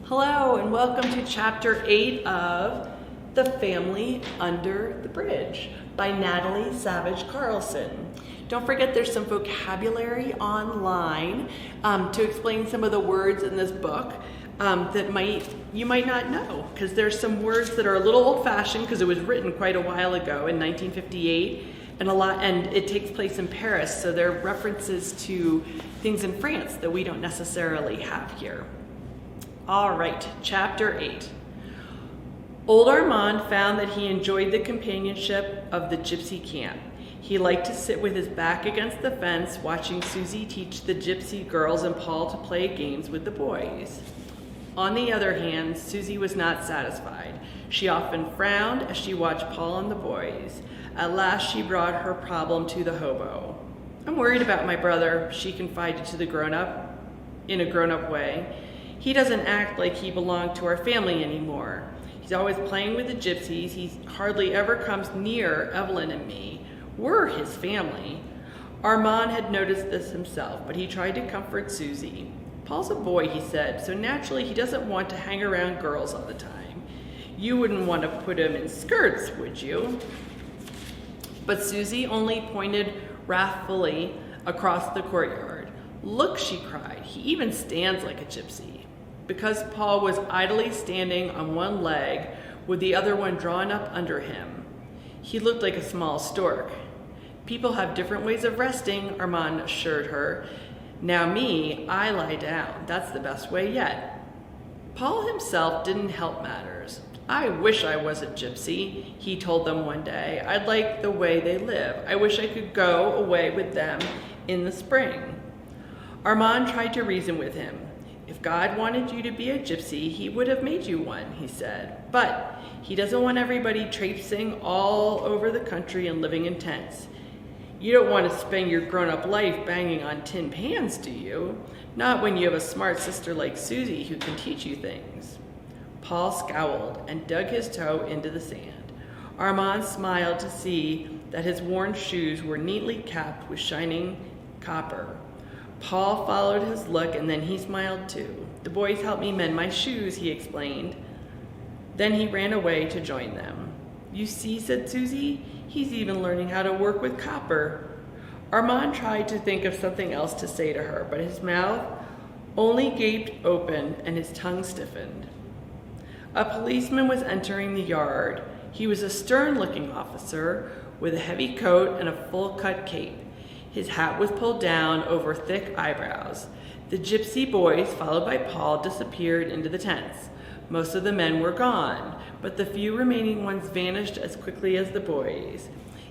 Hello and welcome to chapter 8 of The Family Under the Bridge by Natalie Savage Carlson. Don't forget there's some vocabulary online to explain some of the words in this book that you might not know, because there's some words that are a little old-fashioned because it was written quite a while ago in 1958 and it takes place in Paris, so there are references to things in France that we don't necessarily have here. All right, chapter 8. Old Armand found that he enjoyed the companionship of the gypsy camp. He liked to sit with his back against the fence, watching Susie teach the gypsy girls and Paul to play games with the boys. On the other hand, Susie was not satisfied. She often frowned as she watched Paul and the boys. At last, she brought her problem to the hobo. "I'm worried about my brother," she confided to the grown-up in a grown-up way. "He doesn't act like he belonged to our family anymore. He's always playing with the gypsies. He hardly ever comes near Evelyn and me. We're his family." Armand had noticed this himself, but he tried to comfort Susie. "Paul's a boy," he said, "so naturally he doesn't want to hang around girls all the time. You wouldn't want to put him in skirts, would you?" But Susie only pointed wrathfully across the courtyard. "Look," she cried, "he even stands like a gypsy." Because Paul was idly standing on one leg with the other one drawn up under him, he looked like a small stork. "People have different ways of resting," Armand assured her. "Now me, I lie down. That's the best way yet." Paul himself didn't help matters. "I wish I was a gypsy," he told them one day. "I'd like the way they live. I wish I could go away with them in the spring." Armand tried to reason with him. "If God wanted you to be a gypsy, he would have made you one," he said. "But he doesn't want everybody traipsing all over the country and living in tents. You don't want to spend your grown-up life banging on tin pans, do you? Not when you have a smart sister like Susie who can teach you things." Paul scowled and dug his toe into the sand. Armand smiled to see that his worn shoes were neatly capped with shining copper. Paul followed his look, and then he smiled too. "The boys helped me mend my shoes," he explained. Then he ran away to join them. "You see," said Susie, "he's even learning how to work with copper." Armand tried to think of something else to say to her, but his mouth only gaped open and his tongue stiffened. A policeman was entering the yard. He was a stern-looking officer with a heavy coat and a full-cut cape. His hat was pulled down over thick eyebrows. The gypsy boys, followed by Paul, disappeared into the tents. Most of the men were gone, but the few remaining ones vanished as quickly as the boys.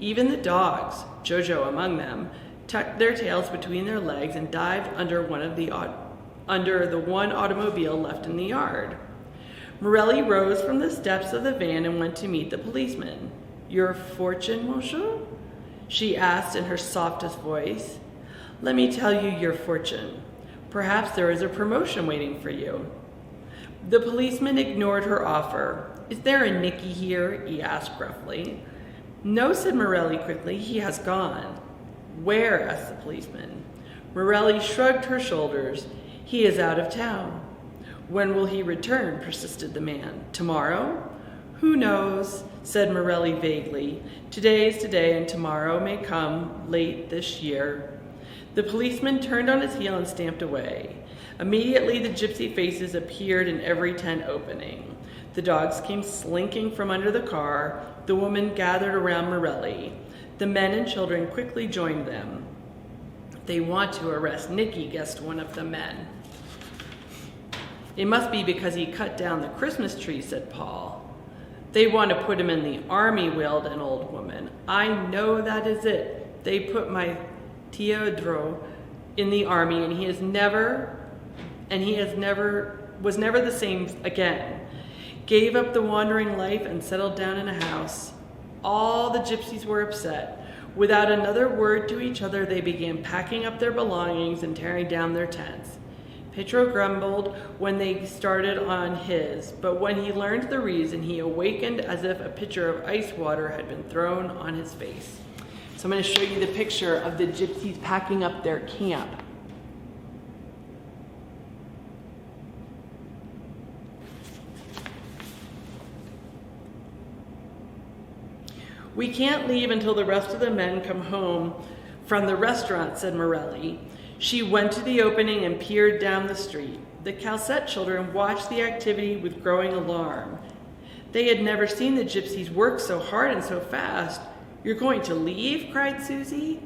Even the dogs, Jojo among them, tucked their tails between their legs and dived under the one automobile left in the yard. Morelli rose from the steps of the van and went to meet the policeman. "Your fortune, monsieur?" she asked in her softest voice. "Let me tell you your fortune. Perhaps there is a promotion waiting for you." The policeman ignored her offer. "Is there a Nicky here?" he asked gruffly. "No," said Morelli quickly. "He has gone." "Where?" asked the policeman. Morelli shrugged her shoulders. "He is out of town." "When will he return?" persisted the man. "Tomorrow?" "Who knows?" said Morelli vaguely. "Today is today, and tomorrow may come late this year." The policeman turned on his heel and stamped away. Immediately, the gypsy faces appeared in every tent opening. The dogs came slinking from under the car. The women gathered around Morelli. The men and children quickly joined them. "They want to arrest Nicky," guessed one of the men. "It must be because he cut down the Christmas tree," said Paul. "They want to put him in the army," wailed an old woman. "I know that is it. They put my Theodore in the army, and he was never the same again. Gave up the wandering life and settled down in a house." All the gypsies were upset. Without another word to each other, they began packing up their belongings and tearing down their tents. Pietro grumbled when they started on his, but when he learned the reason, he awakened as if a pitcher of ice water had been thrown on his face. So I'm going to show you the picture of the gypsies packing up their camp. We can't leave until the rest of the men come home from the restaurant, said Morelli. She went to the opening and peered down the street. The Calcette children watched the activity with growing alarm. They had never seen the gypsies work so hard and so fast. You're going to leave? Cried Susie.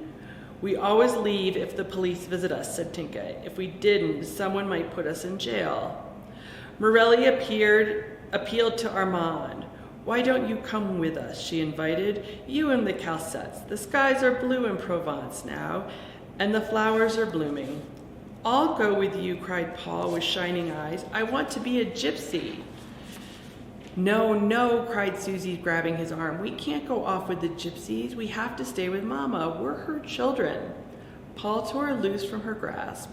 We always leave if the police visit us, said Tinka. If we didn't, someone might put us in jail. Morelli appealed to Armand. Why don't you come with us, she invited. You and the Calcettes. The skies are blue in Provence now, and the flowers are blooming. I'll go with you, cried Paul with shining eyes. I want to be a gypsy. No, no, cried Susie, grabbing his arm. We can't go off with the gypsies. We have to stay with Mama. We're her children. Paul tore loose from her grasp.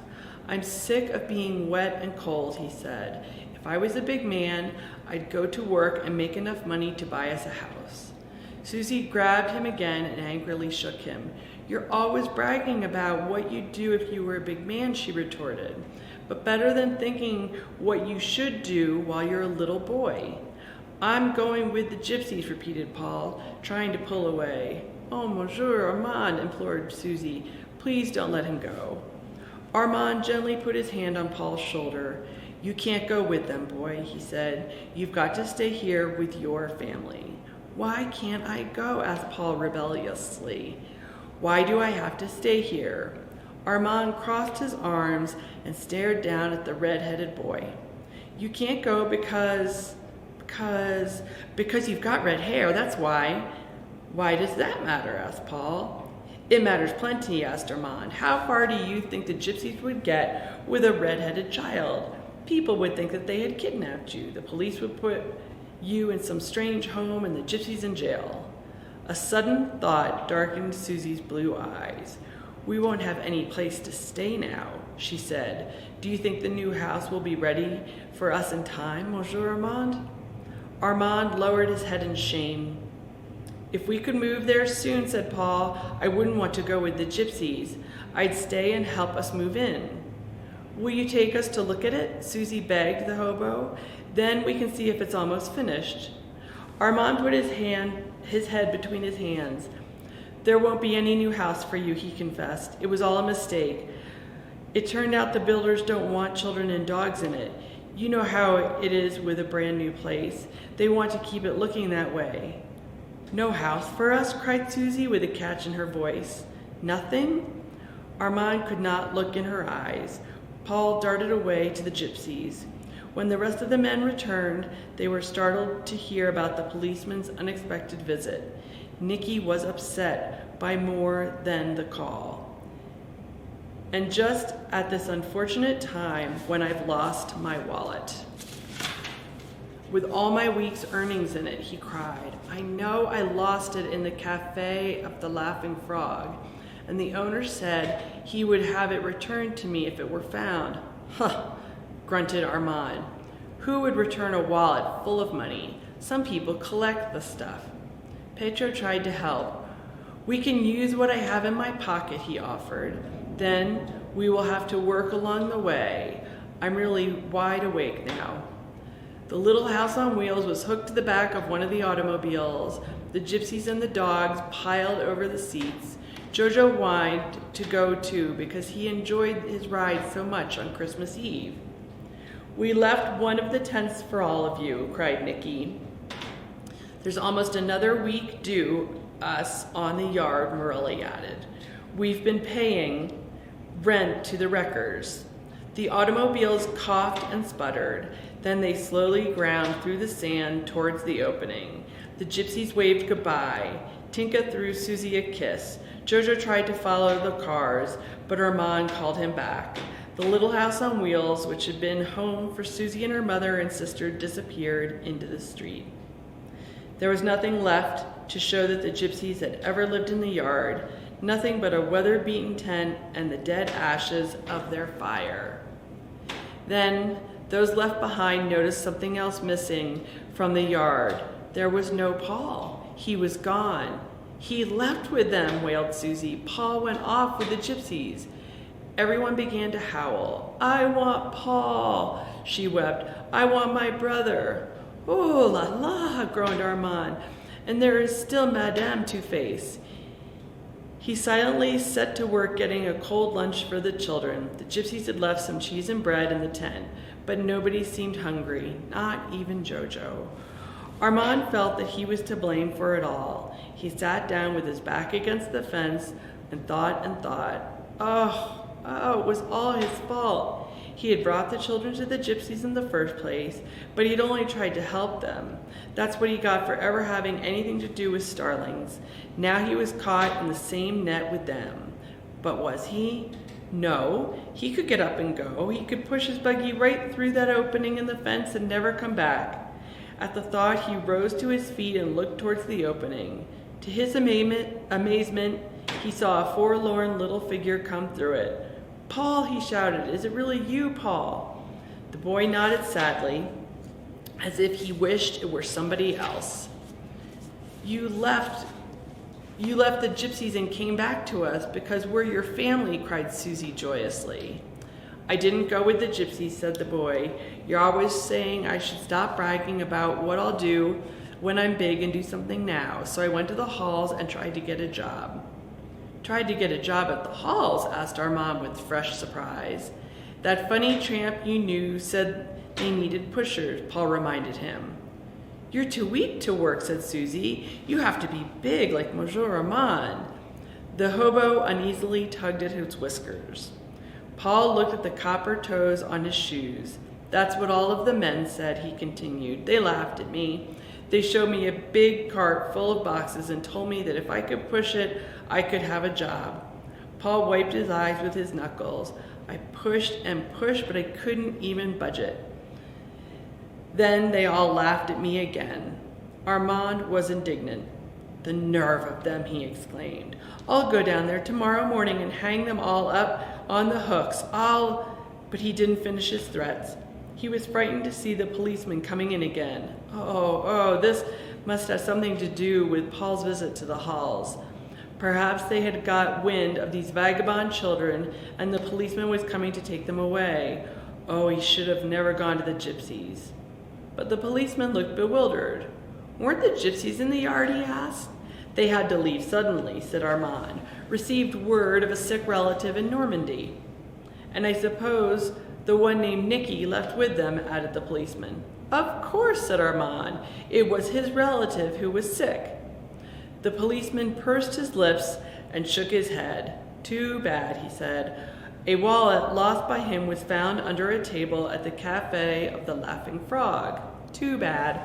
I'm sick of being wet and cold, he said. If I was a big man, I'd go to work and make enough money to buy us a house. Susie grabbed him again and angrily shook him. You're always bragging about what you'd do if you were a big man, she retorted. But better than thinking what you should do while you're a little boy. I'm going with the gypsies, repeated Paul, trying to pull away. Oh, Monsieur Armand, implored Susie. Please don't let him go. Armand gently put his hand on Paul's shoulder. You can't go with them, boy, he said. You've got to stay here with your family. Why can't I go? Asked Paul rebelliously. Why do I have to stay here? Armand crossed his arms and stared down at the red-headed boy. You can't go because you've got red hair, that's why. Why does that matter? Asked Paul. It matters plenty, asked Armand. How far do you think the gypsies would get with a red-headed child? People would think that they had kidnapped you. The police would put you in some strange home and the gypsies in jail. A sudden thought darkened Susie's blue eyes. We won't have any place to stay now, she said. Do you think the new house will be ready for us in time, Monsieur Armand? Armand lowered his head in shame. If we could move there soon, said Paul, I wouldn't want to go with the gypsies. I'd stay and help us move in. Will you take us to look at it? Susie begged the hobo. Then we can see if it's almost finished. Armand put his head between his hands. There won't be any new house for you, he confessed. It was all a mistake. It turned out the builders don't want children and dogs in it. You know how it is with a brand new place. They want to keep it looking that way. No house for us? Cried Susie with a catch in her voice. Nothing? Armand could not look in her eyes. Paul darted away to the gypsies. When the rest of the men returned, they were startled to hear about the policeman's unexpected visit. Nicky was upset by more than the call. And just at this unfortunate time when I've lost my wallet. With all my week's earnings in it, he cried. I know I lost it in the cafe of the Laughing Frog, and the owner said he would have it returned to me if it were found. Huh, grunted Armand. Who would return a wallet full of money? Some people collect the stuff. Petro tried to help. We can use what I have in my pocket, he offered. Then we will have to work along the way. I'm really wide awake now. The little house on wheels was hooked to the back of one of the automobiles. The gypsies and the dogs piled over the seats. Jojo whined to go too because he enjoyed his ride so much on Christmas Eve. We left one of the tents for all of you, cried Nicky. There's almost another week due us on the yard, Morelli added. We've been paying rent to the wreckers. The automobiles coughed and sputtered. Then they slowly ground through the sand towards the opening. The gypsies waved goodbye. Tinka threw Susie a kiss. Jojo tried to follow the cars, but Armand called him back. The little house on wheels, which had been home for Susie and her mother and sister, disappeared into the street. There was nothing left to show that the gypsies had ever lived in the yard, nothing but a weather-beaten tent and the dead ashes of their fire. Then those left behind noticed something else missing from the yard. There was no Paul. He was gone. He left with them, wailed Susie. Paul went off with the gypsies. Everyone began to howl. I want Paul, she wept. I want my brother. Oh, la la, groaned Armand. And there is still Madame Two-Face. He silently set to work getting a cold lunch for the children. The gypsies had left some cheese and bread in the tent, but nobody seemed hungry, not even Jojo. Armand felt that he was to blame for it all. He sat down with his back against the fence and thought. Oh, it was all his fault. He had brought the children to the gypsies in the first place, but he'd only tried to help them. That's what he got for ever having anything to do with starlings. Now he was caught in the same net with them. But was he? No, he could get up and go. He could push his buggy right through that opening in the fence and never come back. At the thought, he rose to his feet and looked towards the opening. To his amazement, he saw a forlorn little figure come through it. "Paul," he shouted, "is it really you, Paul?" The boy nodded sadly, as if he wished it were somebody else. You left the gypsies and came back to us because we're your family," cried Susie joyously. "I didn't go with the gypsies," said the boy. "You're always saying I should stop bragging about what I'll do when I'm big and do something now. So I went to the halls and tried to get a job." "Tried to get a job at the halls?" asked Armand with fresh surprise. "That funny tramp you knew said they needed pushers," Paul reminded him. "You're too weak to work," said Susie. "You have to be big like Monsieur Armand." The hobo uneasily tugged at his whiskers. Paul looked at the copper toes on his shoes. "That's what all of the men said," he continued. "They laughed at me. They showed me a big cart full of boxes and told me that if I could push it, I could have a job." Paul wiped his eyes with his knuckles. "I pushed and pushed, but I couldn't even budge it. Then they all laughed at me again." Armand was indignant. "The nerve of them," he exclaimed. "I'll go down there tomorrow morning and hang them all up on the hooks. But he didn't finish his threats. He was frightened to see the policeman coming in again. This must have something to do with Paul's visit to the halls. Perhaps they had got wind of these vagabond children and the policeman was coming to take them away. He should have never gone to the gypsies. But the policeman looked bewildered. "Weren't the gypsies in the yard?" he asked. "They had to leave suddenly," said Armand. "Received word of a sick relative in Normandy." "And I suppose the one named Nicky left with them," added the policeman. "Of course," said Armand. "It was his relative who was sick." The policeman pursed his lips and shook his head. "Too bad," he said. "A wallet lost by him was found under a table at the Cafe of the Laughing Frog. Too bad."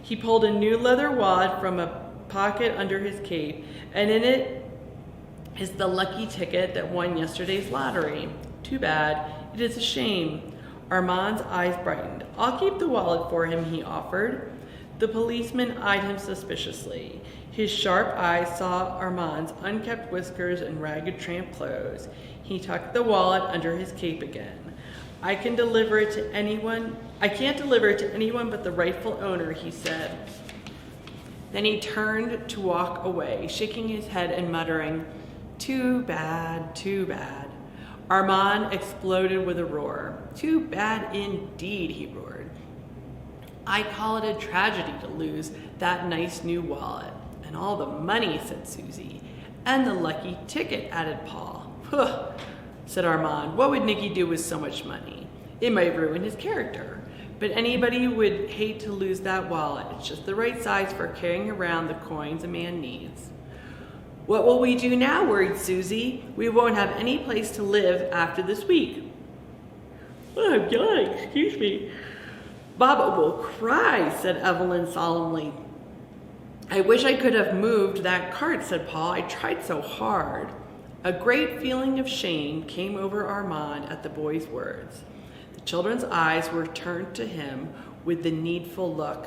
He pulled a new leather wallet from a pocket under his cape, and in it is the lucky ticket that won yesterday's lottery. Too bad. It is a shame. Armand's eyes brightened. "I'll keep the wallet for him," he offered. The policeman eyed him suspiciously. His sharp eyes saw Armand's unkempt whiskers and ragged tramp clothes. He tucked the wallet under his cape again. I can't deliver it to anyone but the rightful owner," he said. Then he turned to walk away, shaking his head and muttering, "Too bad, too bad." Armand exploded with a roar. "Too bad indeed," he roared. "I call it a tragedy to lose that nice new wallet. And all the money," said Susie. "And the lucky ticket," added Paul. "Pooh," said Armand. "What would Nicky do with so much money? It might ruin his character. But anybody would hate to lose that wallet. It's just the right size for carrying around the coins a man needs." "What will we do now?" worried Susie. "We won't have any place to live after this week." "I'm dying, excuse me." "Baba will cry," said Evelyn solemnly. "I wish I could have moved that cart," said Paul. "I tried so hard." A great feeling of shame came over Armand at the boy's words. The children's eyes were turned to him with the needful look.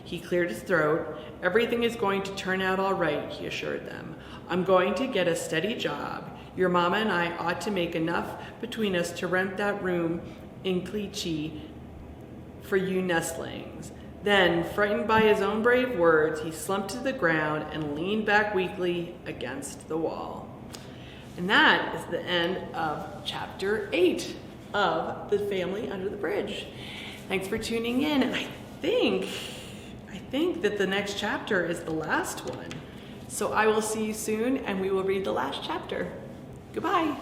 He cleared his throat. "Everything is going to turn out all right," he assured them. "I'm going to get a steady job. Your mama and I ought to make enough between us to rent that room in Clichy for you nestlings." Then, frightened by his own brave words, he slumped to the ground and leaned back weakly against the wall. And that is the end of chapter 8 of The Family Under the Bridge. Thanks for tuning in. And I think think that the next chapter is the last one. So I will see you soon, and we will read the last chapter. Goodbye.